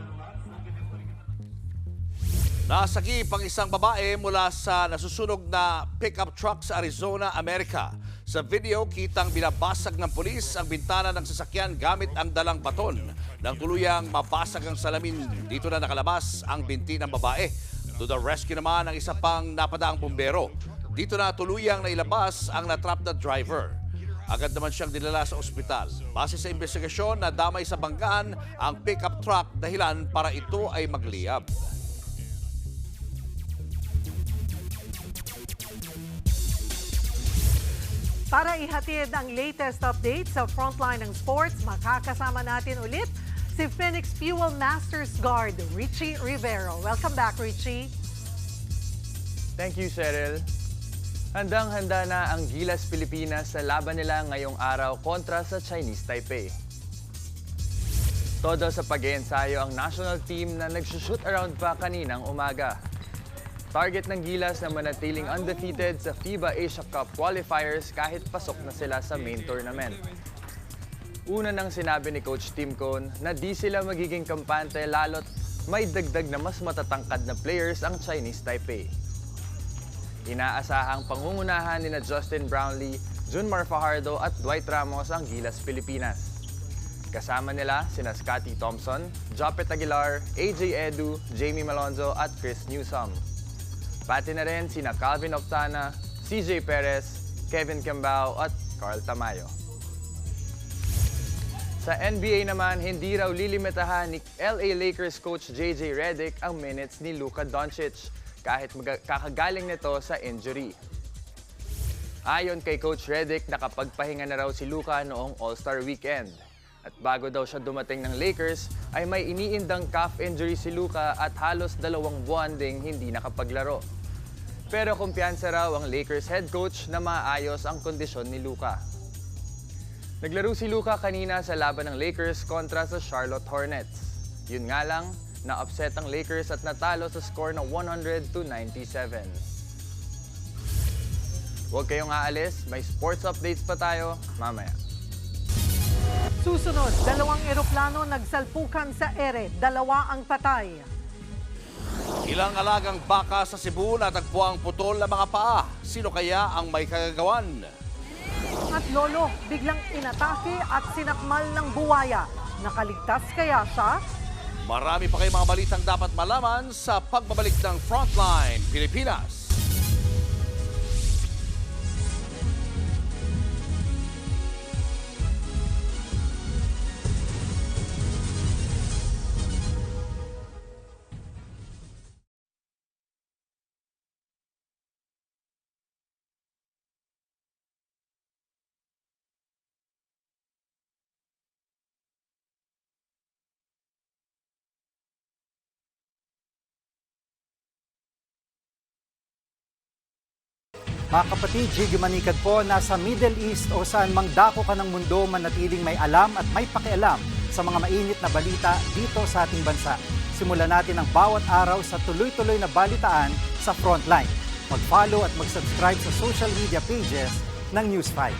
S3: Nasagip ang isang babae mula sa nasusunog na pickup truck sa Arizona, Amerika. Sa video, kitang binabasag ng pulis ang bintana ng sasakyan gamit ang dalang baton. Nang tuluyang mabasag ang salamin, dito na nakalabas ang binti ng babae. To the rescue naman ang isa pang napadaang bumbero. Dito na tuluyang nailabas ang natrap na driver. Agad naman siyang dinala sa ospital. Base sa investigasyon, nadamay sa banggaan ang pickup truck dahilan para ito ay magliyab.
S2: Para ihatid ang latest update sa frontline ng sports, makakasama natin ulit si Phoenix Fuel Masters guard, Richie Rivero. Welcome back, Richie.
S6: Thank you, Cheryl. Handang-handa na ang Gilas Pilipinas sa laban nila ngayong araw kontra sa Chinese Taipei. Todo sa pag-iensayo ang national team na nagsushoot around pa kaninang umaga. Target ng Gilas na manatiling undefeated sa FIBA Asia Cup qualifiers kahit pasok na sila sa main tournament. Una nang sinabi ni Coach Tim Cone na di sila magiging kampante lalo't may dagdag na mas matatangkad na players ang Chinese Taipei. Inaasahang pangungunahan nina Justin Brownlee, Junmar Fajardo at Dwight Ramos ang Gilas Pilipinas. Kasama nila sina Scotty Thompson, Jopet Aguilar, AJ Edu, Jamie Malonzo at Chris Newsome. Pati na rin sina Calvin Octana, CJ Perez, Kevin Cambao at Carl Tamayo. Sa NBA naman, hindi raw lilimitahan ni LA Lakers coach JJ Redick ang minutes ni Luka Doncic kahit kakagaling nito sa injury. Ayon kay Coach Redick, nakapagpahinga na raw si Luka noong All-Star Weekend. At bago daw siya dumating ng Lakers, ay may iniindang calf injury si Luka at halos 2 buwan ding hindi nakapaglaro. Pero kumpiyansa raw ang Lakers head coach na maayos ang kondisyon ni Luka. Naglaro si Luka kanina sa laban ng Lakers kontra sa Charlotte Hornets. Yun nga lang, na-upset ang Lakers at natalo sa score na 100-97. Huwag kayong aalis, may sports updates pa tayo mamaya.
S2: Susunod, 2 eroplano nagsalpukan sa ere, 2 ang patay.
S3: Ilang alagang baka sa Cebu natagpuang putol na mga paa. Sino kaya ang may kagagawan?
S2: At lolo, biglang inatake at sinakmal ng buwaya. Nakaligtas kaya siya?
S3: Marami pa kayong mga balitang dapat malaman sa pagbabalik ng Frontline Pilipinas.
S1: Mga kapatid, Jiggy Manikad po, nasa Middle East o saan mang dako ka ng mundo, manatiling may alam at may pakialam sa mga mainit na balita dito sa ating bansa. Simulan natin ang bawat araw sa tuloy-tuloy na balitaan sa Frontline. Mag-follow at mag-subscribe sa social media pages ng News 5.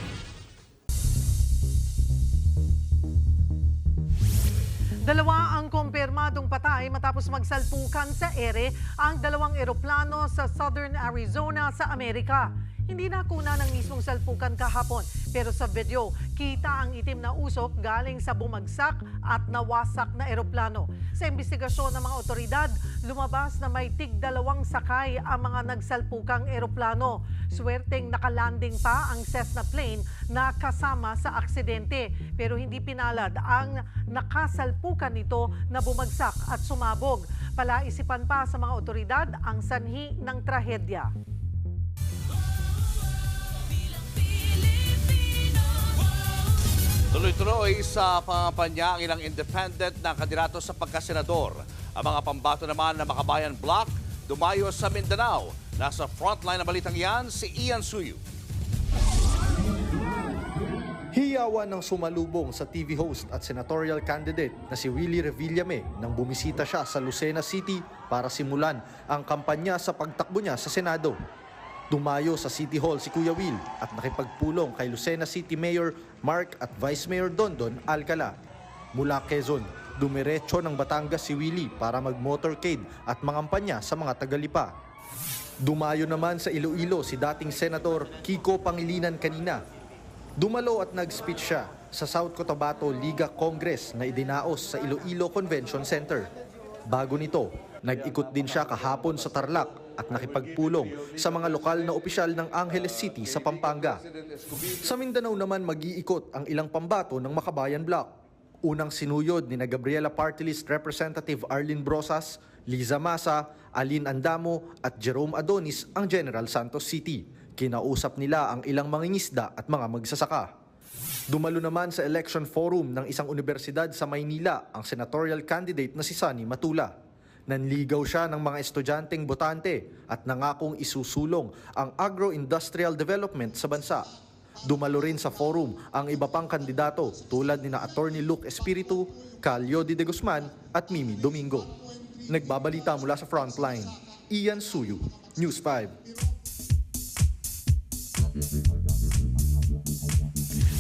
S2: 2 ang kumpirmadong patay matapos magsalpukan sa ere ang 2 eroplano sa Southern Arizona sa Amerika. Hindi nakuna ng mismong salpukan kahapon, pero sa video, kita ang itim na usok galing sa bumagsak at nawasak na eroplano. Sa investigasyon ng mga otoridad, lumabas na may tig-2 sakay ang mga nagsalpukang eroplano. Swerteng nakalanding pa ang Cessna plane na kasama sa aksidente, pero hindi pinalad ang nakasalpukan nito na bumagsak at sumabog. Palaisipan pa sa mga otoridad ang sanhi ng trahedya.
S3: Tuloy-tuloy sa pangapanyangin ng independent na kandidato sa pagkasenador. Ang mga pambato naman na Makabayan Bloc dumayo sa Mindanao. Nasa frontline ng balitang yan si Ian Suyu.
S5: Yawa ng sumalubong sa TV host at senatorial candidate na si Willie Revillame nang bumisita siya sa Lucena City para simulan ang kampanya sa pagtakbo niya sa Senado. Dumayo sa City Hall si Kuya Will at nakipagpulong kay Lucena City Mayor Mark at Vice Mayor Dondon Alcala. Mula Quezon, dumiretso ng Batangas si Willie para mag-motorcade at mangampanya sa mga tagalipa. Dumayo naman sa Iloilo si dating Senador Kiko Pangilinan kanina. Dumalo at nag-speech siya sa South Cotabato Liga Congress na idinaos sa Iloilo Convention Center. Bago nito, nag-ikot din siya kahapon sa Tarlac at nakipagpulong sa mga lokal na opisyal ng Angeles City sa Pampanga. Sa Mindanao naman mag-iikot ang ilang pambato ng Makabayan Block. Unang sinuyod ni Gabriela Party List Representative Arlene Brosas, Liza Masa, Aline Andamo at Jerome Adonis ang General Santos City. Kinausap nila ang ilang mangingisda at mga magsasaka. Dumalo naman sa election forum ng isang universidad sa Maynila ang senatorial candidate na si Sonny Matula. Nanligaw siya ng mga estudyanteng botante at nangakong isusulong ang agro-industrial development sa bansa. Dumalo rin sa forum ang iba pang kandidato tulad ni na Attorney Luke Espiritu, Calio de Guzman at Mimi Domingo. Nagbabalita mula sa Frontline, Ian Suyu, News 5.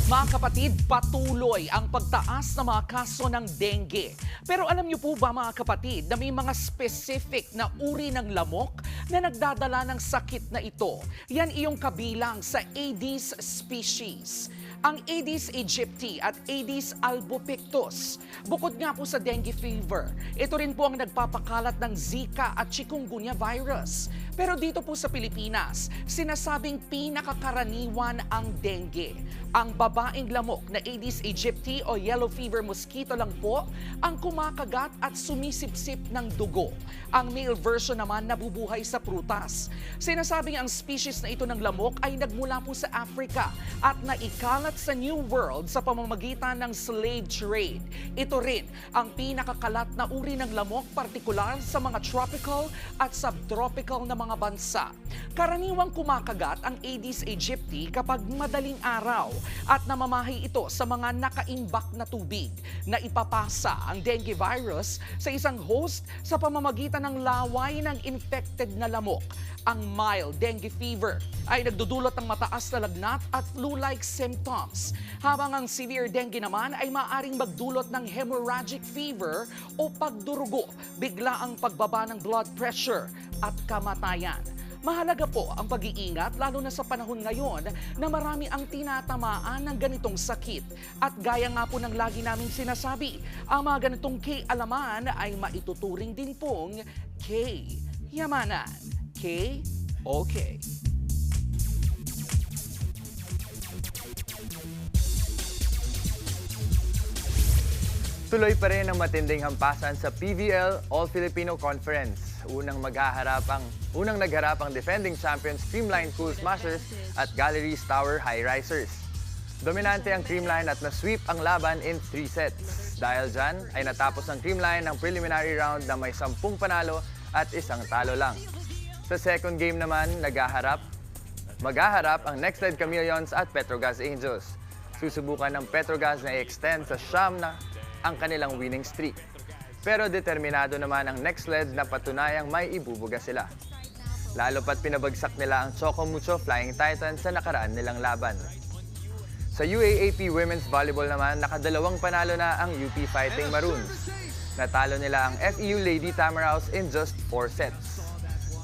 S14: Mga kapatid, patuloy ang pagtaas ng mga kaso ng dengue. Pero alam niyo po ba mga kapatid na may mga specific na uri ng lamok na nagdadala ng sakit na ito? Yan iyong kabilang sa Aedes species. Ang Aedes aegypti at Aedes albopictus. Bukod nga po sa dengue fever, ito rin po ang nagpapakalat ng Zika at chikungunya virus. Pero dito po sa Pilipinas, sinasabing pinakakaraniwan ang dengue. Ang babaeng lamok na Aedes aegypti o yellow fever mosquito lang po ang kumakagat at sumisipsip ng dugo. Ang male version naman nabubuhay sa prutas. Sinasabing ang species na ito ng lamok ay nagmula po sa Africa at naikalat sa New World sa pamamagitan ng slave trade. Ito rin ang pinakakalat na uri ng lamok, partikular sa mga tropical at subtropical na mga bansa. Karaniwang kumakagat ang Aedes aegypti kapag madaling araw at namamahay ito sa mga nakaimbak na tubig na ipapasa ang dengue virus sa isang host sa pamamagitan ng laway ng infected na lamok. Ang mild dengue fever ay nagdudulot ng mataas na lagnat at flu-like symptoms, habang ang severe dengue naman ay maaaring magdulot ng hemorrhagic fever o pagdurugo, bigla ang pagbaba ng blood pressure at kamatayan. Mahalaga po ang pag-iingat lalo na sa panahon ngayon na marami ang tinatamaan ng ganitong sakit. At gaya nga po ng lagi naming sinasabi, ang mga ganitong K-alaman ay maituturing din pong K-yamanan. K-okay.
S6: Tuloy pa rin ang matinding hampasan sa PVL All-Filipino Conference. Unang nagharap ang defending champions Creamline Cool Smashers at Galleries Tower High Risers. Dominante ang Creamline at na-sweep ang laban in 3 sets. Dahil dyan ay natapos ang Creamline ng preliminary round na may 10 panalo at 1 talo lang. Sa second game naman, maghaharap ang Nextled Chameleons at Petrogas Angels. Susubukan ng Petrogas na i-extend sa siyam na ang kanilang winning streak. Pero determinado naman ang Nextled na patunayang may ibubuga sila. Lalo pat pinabagsak nila ang Choco Mucho Flying Titan sa nakaraan nilang laban. Sa UAAP Women's Volleyball naman, nakadalawang panalo na ang UP Fighting Maroons. Natalo nila ang FEU Lady Tamaraws in just 4 sets.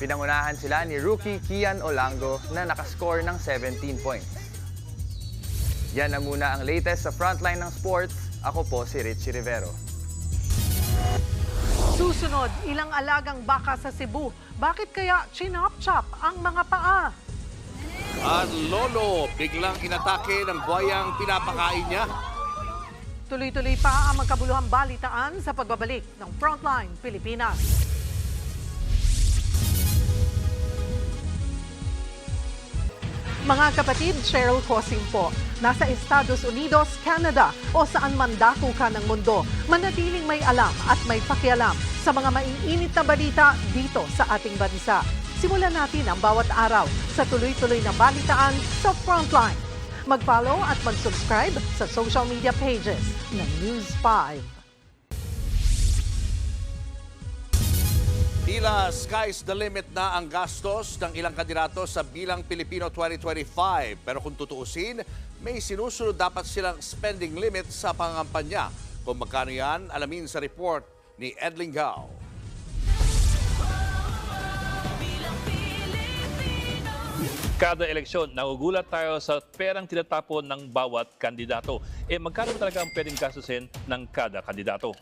S6: Pinangunahan sila ni rookie Kian Olango na nakascore ng 17 points. Yan na muna ang latest sa Frontline ng Sports. Ako po si Richie Rivero.
S2: Susunod, ilang alagang baka sa Cebu. Bakit kaya chinop-chop ang mga paa?
S3: At lolo, biglang inatake ng buhayang pinapakain niya.
S2: Tuloy-tuloy pa ang magkabuluhang balitaan sa pagbabalik ng Frontline Pilipinas. Mga kapatid, Cheryl Cosing po. Nasa Estados Unidos, Canada o saan man dako ka ng mundo, manatiling may alam at may pakialam sa mga maiinit na balita dito sa ating bansa. Simulan natin ang bawat araw sa tuloy-tuloy na balitaan sa Frontline. Mag-follow at mag-subscribe sa social media pages ng News 5.
S3: Tila sky's the limit na ang gastos ng ilang kandidato sa Bilang Pilipino 2025. Pero kung tutuusin, may sinusunod dapat silang spending limit sa pangangampanya. Kung magkano yan, alamin sa report ni Edling Gao.
S7: Kada eleksyon, nagugulat tayo sa perang tinatapon ng bawat kandidato. Magkano talaga ang pwedeng gastusin ng kada kandidato?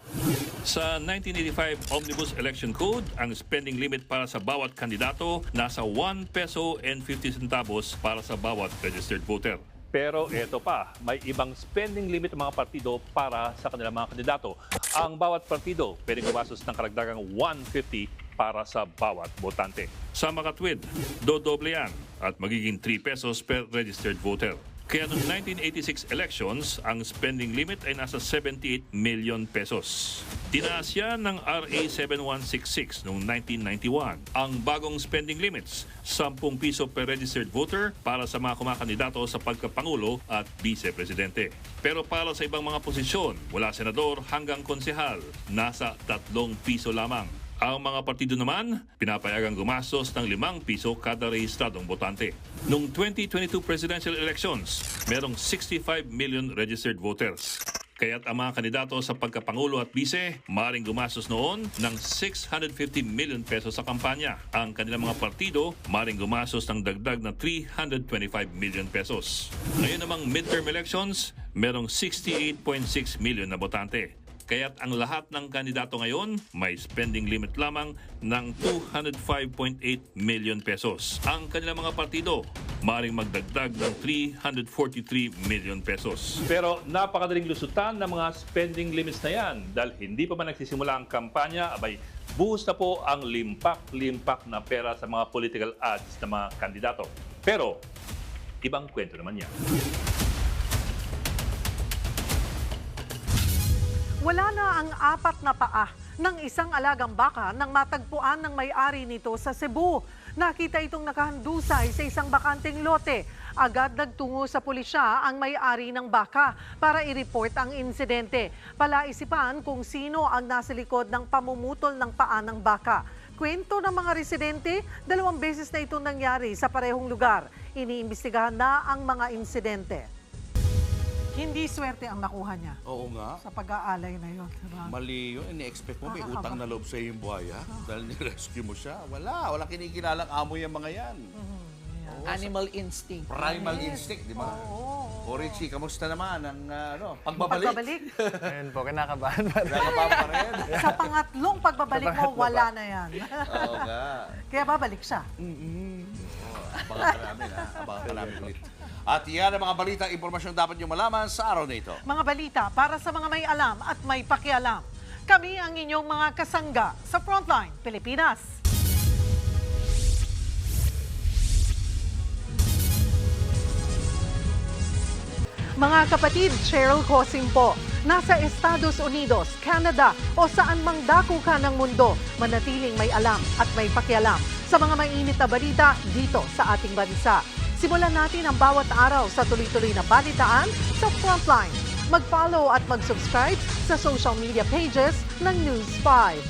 S7: Sa 1985 Omnibus Election Code, ang spending limit para sa bawat kandidato nasa 1 peso and 50 centavos para sa bawat registered voter. Pero eto pa, may ibang spending limit ng mga partido para sa kanilang mga kandidato. Ang bawat partido pwedeng gumastos ng karagdagang 150 para sa bawat botante. Sa makatwid, dodoble yan at magiging 3 pesos per registered voter. Kaya noong 1986 elections, ang spending limit ay nasa 78 million pesos. Tinaas yan ng RA 7166 noong 1991. Ang bagong spending limits, 10 piso per registered voter para sa mga kumakandidato sa pagkapangulo at vice-presidente. Pero para sa ibang mga posisyon, mula senador hanggang konsehal, nasa 3 piso lamang. Ang mga partido naman, pinapayagang gumastos ng 5 piso kada rehistradong botante. Noong 2022 presidential elections, merong 65 million registered voters. Kaya't ang mga kandidato sa pagkapangulo at bise, maaaring gumastos noon ng 650 million pesos sa kampanya. Ang kanilang mga partido, maaaring gumastos ng dagdag na 325 million pesos. Ngayon namang midterm elections, merong 68.6 million na botante. Kaya't ang lahat ng kandidato ngayon may spending limit lamang ng 205.8 million pesos. Ang kanilang mga partido maaaring magdagdag ng 343 million pesos. Pero napakadaling lusutan ng mga spending limits na yan dahil hindi pa man nagsisimula ang kampanya, abay buhos na po ang limpak-limpak na pera sa mga political ads ng mga kandidato. Pero ibang kwento naman yan.
S2: Wala na ang 4 na paa ng isang alagang baka nang matagpuan ng may-ari nito sa Cebu. Nakita itong nakahandusay sa isang bakanteng lote. Agad nagtungo sa pulisya ang may-ari ng baka para i-report ang insidente. Palaisipan kung sino ang nasa likod ng pamumutol ng paa ng baka. Kwento ng mga residente, 2 beses na itong nangyari sa parehong lugar. Iniimbestigahan na ang mga insidente. Hindi swerte ang nakuha niya.
S3: Oo nga.
S2: Sa pag-aalay na yun. Diba?
S3: Mali yun. Ini-expect mo may utang na loob sa iyong buhaya dahil ni-rescue mo siya. Wala kinikilalang amoy ang mga yan.
S14: Animal instinct.
S3: Primal instinct, di ba? O Richie, kamusta naman ang pagbabalik?
S6: Ayun po, kinakabahan pa rin.
S3: Kinakabahan pa rin.
S2: Sa pangatlong pagbabalik mo, wala na yan.
S3: Oo nga.
S2: Kaya babalik siya.
S3: Abangan ka namin, ha? Abangan ka namin ulit. At yan ang mga balita at impormasyon dapat nyo malaman sa araw na ito.
S2: Mga balita para sa mga may alam at may pakialam. Kami ang inyong mga kasangga sa Frontline Pilipinas. Mga kapatid, Cheryl Cosim po. Nasa Estados Unidos, Canada o saan mang dako ka ng mundo, manatiling may alam at may pakialam sa mga mainit na balita dito sa ating bansa. Simulan natin ang bawat araw sa tuloy-tuloy na balitaan sa Frontline. Mag-follow at mag-subscribe sa social media pages ng News 5.